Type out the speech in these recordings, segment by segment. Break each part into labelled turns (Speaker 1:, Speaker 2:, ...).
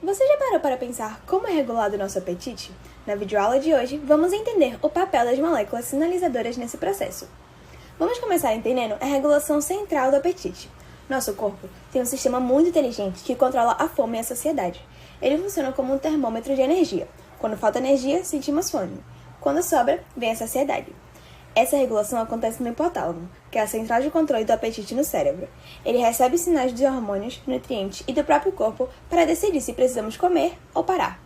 Speaker 1: Você já parou para pensar como é regulado o nosso apetite? Na videoaula de hoje, vamos entender o papel das moléculas sinalizadoras nesse processo. Vamos começar entendendo a regulação central do apetite. Nosso corpo tem um sistema muito inteligente que controla a fome e a saciedade. Ele funciona como um termômetro de energia. Quando falta energia, sentimos fome. Quando sobra, vem a saciedade. Essa regulação acontece no hipotálamo, que é a central de controle do apetite no cérebro. Ele recebe sinais de hormônios, nutrientes e do próprio corpo para decidir se precisamos comer ou parar.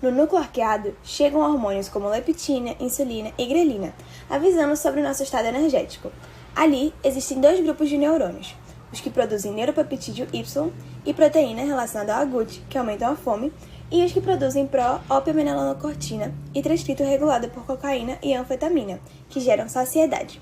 Speaker 1: No núcleo arqueado, chegam hormônios como leptina, insulina e grelina, avisando sobre o nosso estado energético. Ali, existem dois grupos de neurônios, os que produzem neuropeptídeo Y e proteína relacionada ao GUT, que aumentam a fome, e os que produzem pró-opiomelanocortina e transcrito regulado por cocaína e anfetamina, que geram saciedade.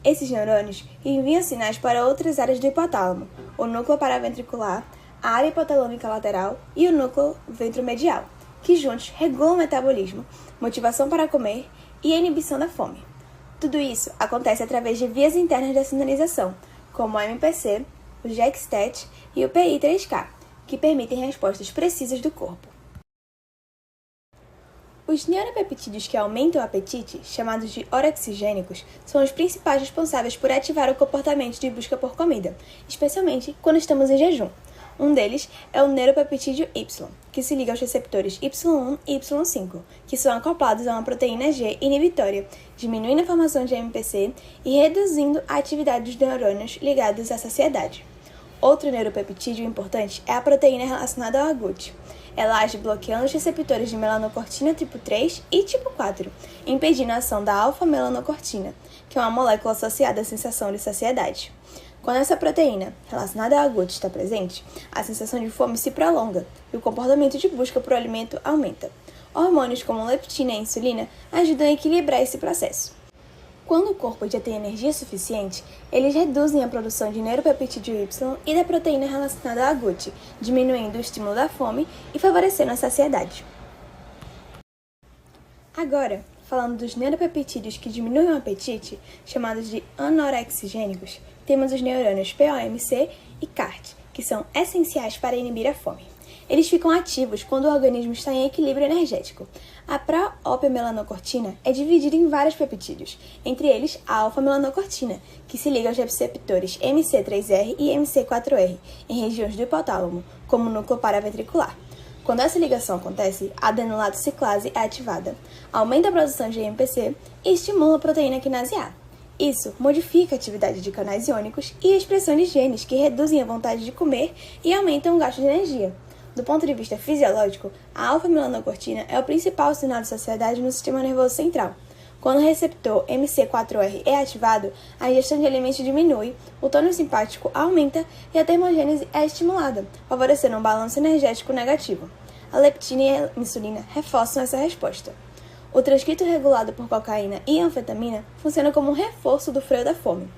Speaker 1: Esses neurônios enviam sinais para outras áreas do hipotálamo, o núcleo paraventricular, a área hipotalâmica lateral e o núcleo ventromedial, que juntos regulam o metabolismo, motivação para comer e a inibição da fome. Tudo isso acontece através de vias internas da sinalização, como o MPC, o GEC-STAT e o PI3K, que permitem respostas precisas do corpo. Os neuropeptídeos que aumentam o apetite, chamados de orexigênicos, são os principais responsáveis por ativar o comportamento de busca por comida, especialmente quando estamos em jejum. Um deles é o neuropeptídeo Y, que se liga aos receptores Y1 e Y5, que são acoplados a uma proteína G inibitória, diminuindo a formação de MPC e reduzindo a atividade dos neurônios ligados à saciedade. Outro neuropeptídeo importante é a proteína relacionada ao GUT. Ela age bloqueando os receptores de melanocortina tipo 3 e tipo 4, impedindo a ação da alfa-melanocortina, que é uma molécula associada à sensação de saciedade. Quando essa proteína relacionada ao GUT está presente, a sensação de fome se prolonga e o comportamento de busca por alimento aumenta. Hormônios como leptina e insulina ajudam a equilibrar esse processo. Quando o corpo já tem energia suficiente, eles reduzem a produção de neuropeptídeo Y e da proteína relacionada ao GUT, diminuindo o estímulo da fome e favorecendo a saciedade. Agora, falando dos neuropeptídeos que diminuem o apetite, chamados de anorexigênicos, temos os neurônios POMC e CART, que são essenciais para inibir a fome. Eles ficam ativos quando o organismo está em equilíbrio energético. A pró-opiomelanocortina é dividida em vários peptídeos, entre eles a alfa-melanocortina, que se liga aos receptores MC3R e MC4R, em regiões do hipotálamo, como o núcleo paraventricular. Quando essa ligação acontece, a adenulato ciclase é ativada, aumenta a produção de MPC e estimula a proteína quinase A. Isso modifica a atividade de canais iônicos e a expressão de genes que reduzem a vontade de comer e aumentam o gasto de energia. Do ponto de vista fisiológico, a alfa-melanocortina é o principal sinal de saciedade no sistema nervoso central. Quando o receptor MC4R é ativado, a ingestão de alimentos diminui, o tônus simpático aumenta e a termogênese é estimulada, favorecendo um balanço energético negativo. A leptina e a insulina reforçam essa resposta. O transcrito regulado por cocaína e anfetamina funciona como um reforço do freio da fome.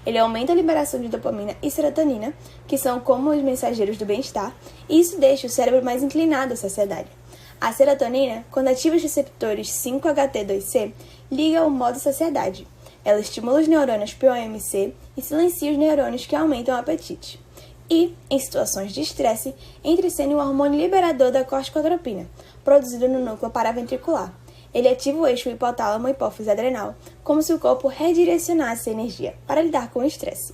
Speaker 1: Ele aumenta a liberação de dopamina e serotonina, que são como os mensageiros do bem-estar, e isso deixa o cérebro mais inclinado à saciedade. A serotonina, quando ativa os receptores 5-HT2C, liga ao modo saciedade. Ela estimula os neurônios POMC e silencia os neurônios que aumentam o apetite. E, em situações de estresse, entra em cena o hormônio liberador da corticotropina, produzido no núcleo paraventricular. Ele ativa o eixo hipotálamo-hipófise adrenal, como se o corpo redirecionasse a energia para lidar com o estresse.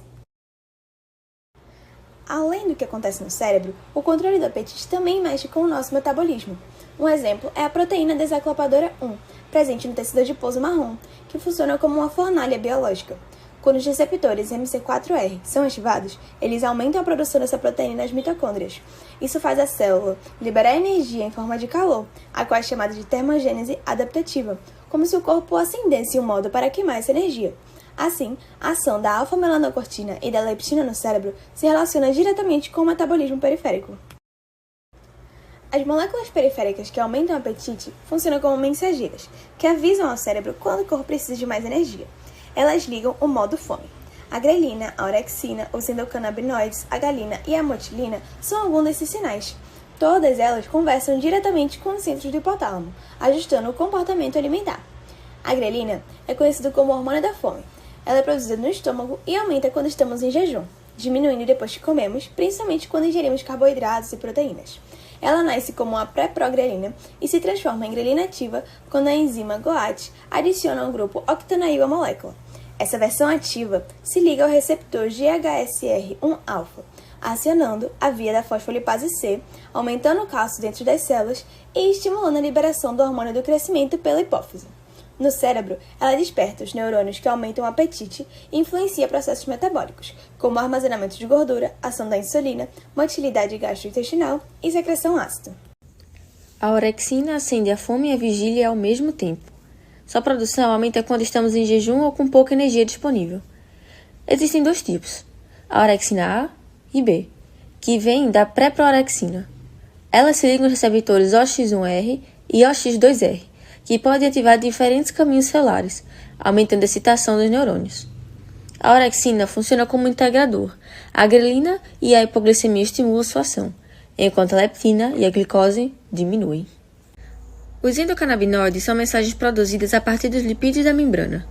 Speaker 1: Além do que acontece no cérebro, o controle do apetite também mexe com o nosso metabolismo. Um exemplo é a proteína desaclopadora 1, presente no tecido adiposo marrom, que funciona como uma fornalha biológica. Quando os receptores MC4R são ativados, eles aumentam a produção dessa proteína nas mitocôndrias. Isso faz a célula liberar energia em forma de calor, a qual é chamada de termogênese adaptativa, como se o corpo acendesse um modo para queimar essa energia. Assim, a ação da alfa-melanocortina e da leptina no cérebro se relaciona diretamente com o metabolismo periférico. As moléculas periféricas que aumentam o apetite funcionam como mensageiras, que avisam ao cérebro quando o corpo precisa de mais energia. Elas ligam o modo fome. A grelina, a orexina, os endocannabinoides, a galina e a motilina são alguns desses sinais. Todas elas conversam diretamente com os centros do hipotálamo, ajustando o comportamento alimentar. A grelina é conhecida como hormônio da fome. Ela é produzida no estômago e aumenta quando estamos em jejum, diminuindo depois que comemos, principalmente quando ingerimos carboidratos e proteínas. Ela nasce como uma pré-progrelina e se transforma em grelina ativa quando a enzima GOAT adiciona o grupo octanail à molécula. Essa versão ativa se liga ao receptor GHSR1-alfa, acionando a via da fosfolipase C, aumentando o cálcio dentro das células e estimulando a liberação do hormônio do crescimento pela hipófise. No cérebro, ela desperta os neurônios que aumentam o apetite e influencia processos metabólicos, como o armazenamento de gordura, ação da insulina, motilidade gastrointestinal e secreção ácida.
Speaker 2: A orexina acende a fome e a vigília ao mesmo tempo. Sua produção aumenta quando estamos em jejum ou com pouca energia disponível. Existem dois tipos, a orexina A e B, que vêm da pré-proorexina. Elas se ligam aos receptores OX1R e OX2R, que podem ativar diferentes caminhos celulares, aumentando a excitação dos neurônios. A orexina funciona como um integrador. A grelina e a hipoglicemia estimulam sua ação, enquanto a leptina e a glicose diminuem. Os endocannabinoides são mensagens produzidas a partir dos lipídios da membrana.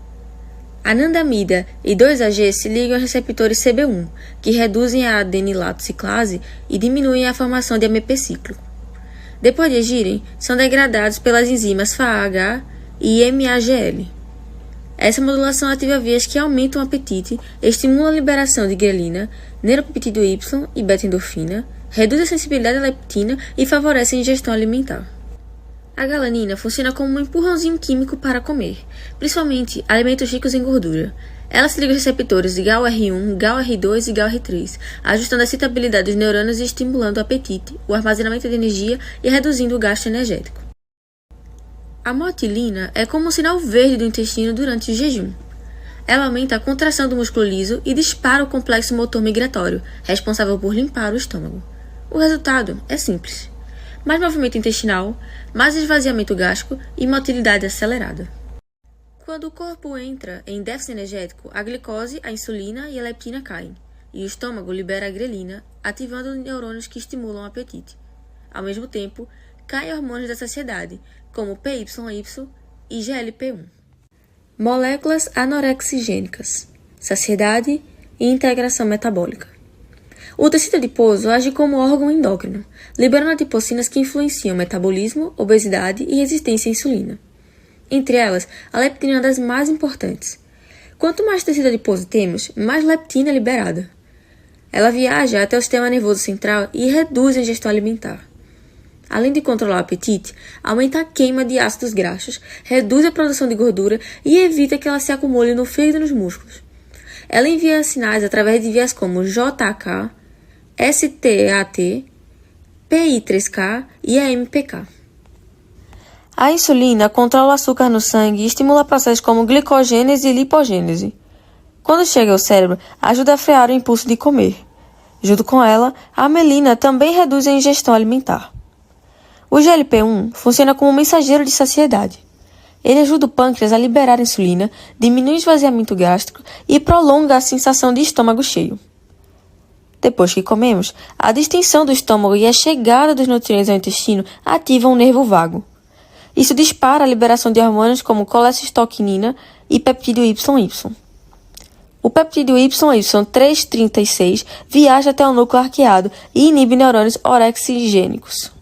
Speaker 2: A anandamida e 2-AG se ligam aos receptores CB1, que reduzem a adenilato ciclase e diminuem a formação de AMP cíclico. Depois de agirem, são degradados pelas enzimas FAH e MAGL. Essa modulação ativa vias que aumentam o apetite, estimula a liberação de grelina, neuropeptídeo Y e beta-endorfina, reduz a sensibilidade à leptina e favorece a ingestão alimentar. A galanina funciona como um empurrãozinho químico para comer, principalmente alimentos ricos em gordura. Ela se liga aos receptores de GALR1, GALR2 e GALR3, ajustando a excitabilidade dos neurônios e estimulando o apetite, o armazenamento de energia e reduzindo o gasto energético. A motilina é como um sinal verde do intestino durante o jejum. Ela aumenta a contração do músculo liso e dispara o complexo motor migratório, responsável por limpar o estômago. O resultado é simples: mais movimento intestinal, mais esvaziamento gástrico e motilidade acelerada. Quando o corpo entra em déficit energético, a glicose, a insulina e a leptina caem, e o estômago libera a grelina, ativando os neurônios que estimulam o apetite. Ao mesmo tempo, caem hormônios da saciedade, como PYY e GLP-1. Moléculas anorexigênicas, saciedade e integração metabólica. O tecido adiposo age como órgão endócrino, liberando adipocinas que influenciam metabolismo, obesidade e resistência à insulina. Entre elas, a leptina é uma das mais importantes. Quanto mais tecido adiposo temos, mais leptina é liberada. Ela viaja até o sistema nervoso central e reduz a ingestão alimentar. Além de controlar o apetite, aumenta a queima de ácidos graxos, reduz a produção de gordura e evita que ela se acumule no fígado e nos músculos. Ela envia sinais através de vias como JK, STAT, PI3K e AMPK. A insulina controla o açúcar no sangue e estimula processos como glicogênese e lipogênese. Quando chega ao cérebro, ajuda a frear o impulso de comer. Junto com ela, a amelina também reduz a ingestão alimentar. O GLP-1 funciona como um mensageiro de saciedade. Ele ajuda o pâncreas a liberar insulina, diminui o esvaziamento gástrico e prolonga a sensação de estômago cheio. Depois que comemos, a distensão do estômago e a chegada dos nutrientes ao intestino ativam o nervo vago. Isso dispara a liberação de hormônios como colecistoquinina e peptídeo YY. O peptídeo YY336 viaja até o núcleo arqueado e inibe neurônios orexigênicos.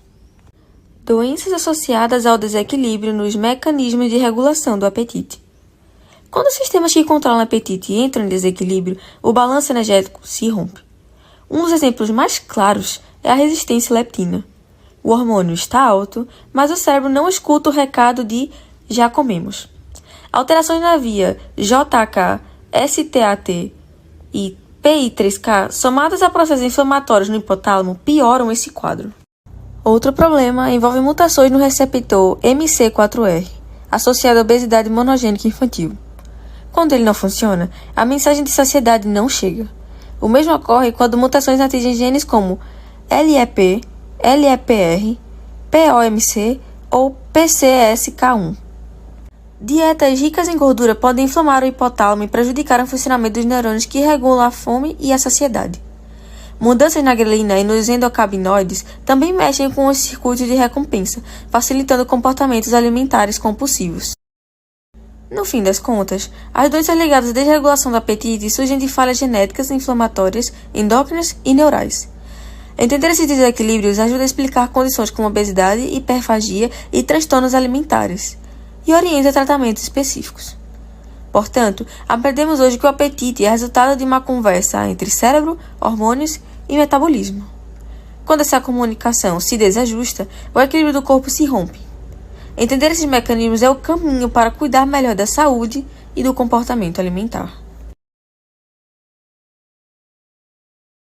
Speaker 2: Doenças associadas ao desequilíbrio nos mecanismos de regulação do apetite. Quando os sistemas que controlam o apetite entram em desequilíbrio, o balanço energético se rompe. Um dos exemplos mais claros é a resistência à leptina. O hormônio está alto, mas o cérebro não escuta o recado de já comemos. Alterações na via JK, STAT e PI3K, somadas a processos inflamatórios no hipotálamo, pioram esse quadro. Outro problema envolve mutações no receptor MC4R, associado à obesidade monogênica infantil. Quando ele não funciona, a mensagem de saciedade não chega. O mesmo ocorre quando mutações atingem genes como LEP, LEPR, POMC ou PCSK1. Dietas ricas em gordura podem inflamar o hipotálamo e prejudicar o funcionamento dos neurônios que regulam a fome e a saciedade. Mudanças na grelina e nos endocannabinoides também mexem com os circuitos de recompensa, facilitando comportamentos alimentares compulsivos. No fim das contas, as doenças ligadas à desregulação do apetite surgem de falhas genéticas, inflamatórias, endócrinas e neurais. Entender esses desequilíbrios ajuda a explicar condições como obesidade, hiperfagia e transtornos alimentares, e orienta tratamentos específicos. Portanto, aprendemos hoje que o apetite é resultado de uma conversa entre cérebro, hormônios e metabolismo. Quando essa comunicação se desajusta, o equilíbrio do corpo se rompe. Entender esses mecanismos é o caminho para cuidar melhor da saúde e do comportamento alimentar.